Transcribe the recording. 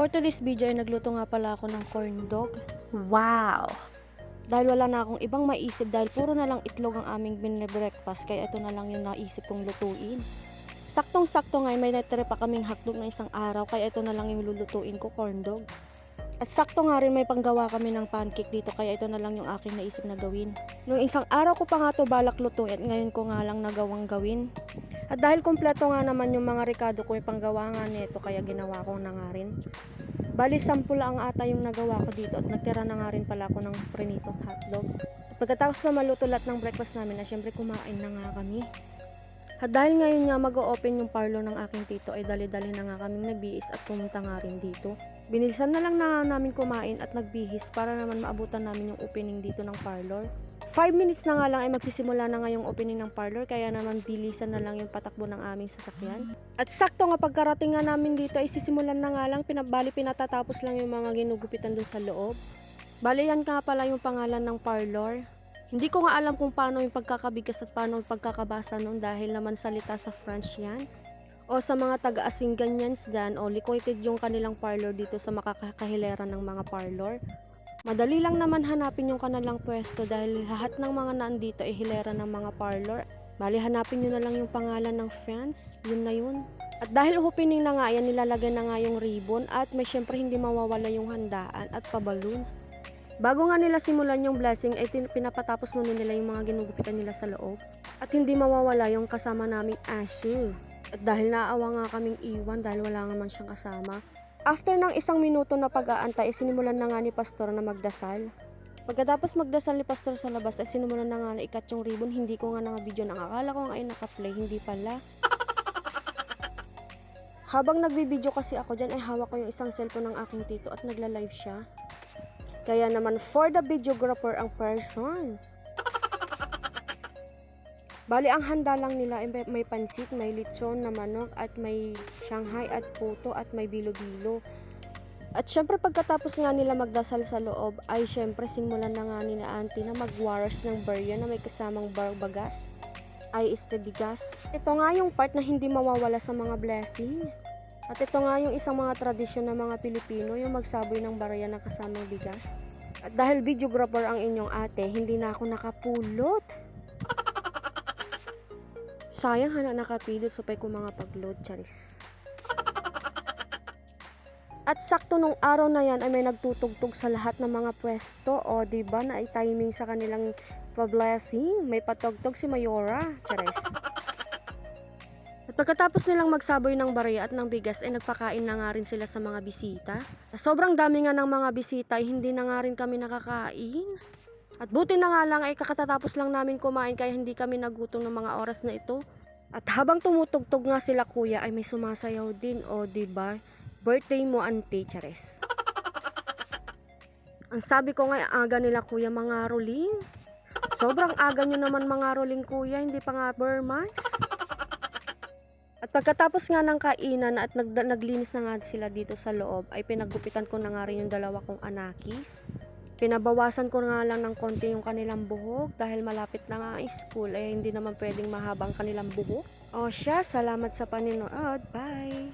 For today's video ay nagluto nga pala ako ng corn dog. Wow! Dahil wala na akong ibang maisip dahil puro na lang itlog ang aming binre-breakfast kaya ito na lang yung naisip kong lutuin. Saktong-sakto nga may natira pa kaming hotdog na isang araw kaya ito na lang yung lulutuin ko, corn dog. At sakto nga rin may panggawa kami ng pancake dito kaya ito na lang yung aking naisip na gawin. Nung isang araw ko pa nga to balak lutuin at ngayon ko nga lang nagawang gawin. At dahil kompleto nga naman yung mga rekado ko, yung panggawa nga nito kaya ginawa ko na nga rin. Bali 10 lang ata yung nagawa ko dito at nagtira na nga rin pala ako ng prinitong hotdog. At pagkatapos na maluto lahat ng breakfast namin na syempre kumain na nga kami. At dahil ngayon nga mag-o-open yung parlor ng aking tito ay dali-dali na nga kaming nagbihis at pumunta nga rin dito. Binilisan na lang na namin kumain at nagbihis para naman maabutan namin yung opening dito ng parlor. 5 minutes na nga lang ay magsisimula na nga yung opening ng parlor kaya naman bilisan na lang yung patakbo ng aming sasakyan. At sakto nga pagkarating nga namin dito ay sisimulan na nga lang, pinatatapos lang yung mga ginugupitan dun sa loob. Bali yan nga pala yung pangalan ng parlor. Hindi ko nga alam kung paano yung pagkakabigas at paano yung pagkakabasa nun dahil naman salita sa French yan. O sa mga taga-Asinganyans dyan o located yung kanilang parlor dito sa makakahilera ng mga parlor. Madali lang naman hanapin yung kanilang pwesto dahil lahat ng mga nandito ay hilera ng mga parlor. Bali hanapin nyo na lang yung pangalan ng friends, yun na yun. At dahil opening na nga yan, nilalagay na nga yung ribbon at may syempre hindi mawawala yung handaan at pa-balloons. Bago nga nila simulan yung blessing ay pinapatapos muna nila yung mga ginugupitan nila sa loob. At hindi mawawala yung kasama naming Ashu. At dahil naawa nga kaming iwan dahil wala nga man siyang kasama. After ng 1 minuto na pag-aantay, sinimulan na nga ni Pastor na magdasal. Pagkatapos magdasal ni Pastor sa labas, ay sinimulan na nga na ikat yung ribbon. Hindi ko nga naka-video na akala ko nga ay naka-play, hindi pala. Habang nagbibideo kasi ako dyan, ay hawak ko yung isang cellphone ng aking tito at nagla-live siya. Kaya naman for the videographer ang person. Bali, ang handa lang nila ay may pansit, may lechon na manok, at may Shanghai at puto, at may bilo-bilo. At syempre pagkatapos nga nila magdasal sa loob, ay syempre simulan na nga ni na auntie na magwaras ng barya na may kasamang barbagas. Ay bigas. Ito nga yung part na hindi mawawala sa mga blessing. At ito nga yung isang mga tradisyon ng mga Pilipino, yung magsaboy ng barya na kasamang bigas. At dahil videographer ang inyong ate, hindi na ako nakapulot. Sayang hana nakapidot supay ko mga pag-load, charis. At sakto nung araw na yan ay may nagtutugtog sa lahat ng mga pwesto. O diba na ay timing sa kanilang pa-blessing. May patugtog si Mayora, charis. At pagkatapos nilang magsaboy ng barya at ng bigas ay nagpakain na nga rin sila sa mga bisita. Sobrang dami nga ng mga bisita ay hindi na nga rin kami nakakain. At buti na nga lang ay kakatatapos lang namin kumain kaya hindi kami nagutom ng mga oras na ito. At habang tumutugtog nga sila kuya ay may sumasayaw din. O diba? Birthday mo auntie, chares. Ang sabi ko nga aga nila kuya mga rolling. Sobrang aga nyo naman mga rolling kuya, hindi pa nga Burmans. At pagkatapos nga ng kainan at naglinis na nga sila dito sa loob ay pinaggupitan ko na nga rin yung 2 kong anakis. Pinabawasan ko nga lang ng konti yung kanilang buhok dahil malapit na nga ang school ay hindi naman pwedeng mahabang kanilang buhok. O siya, salamat sa Panginoon. Bye!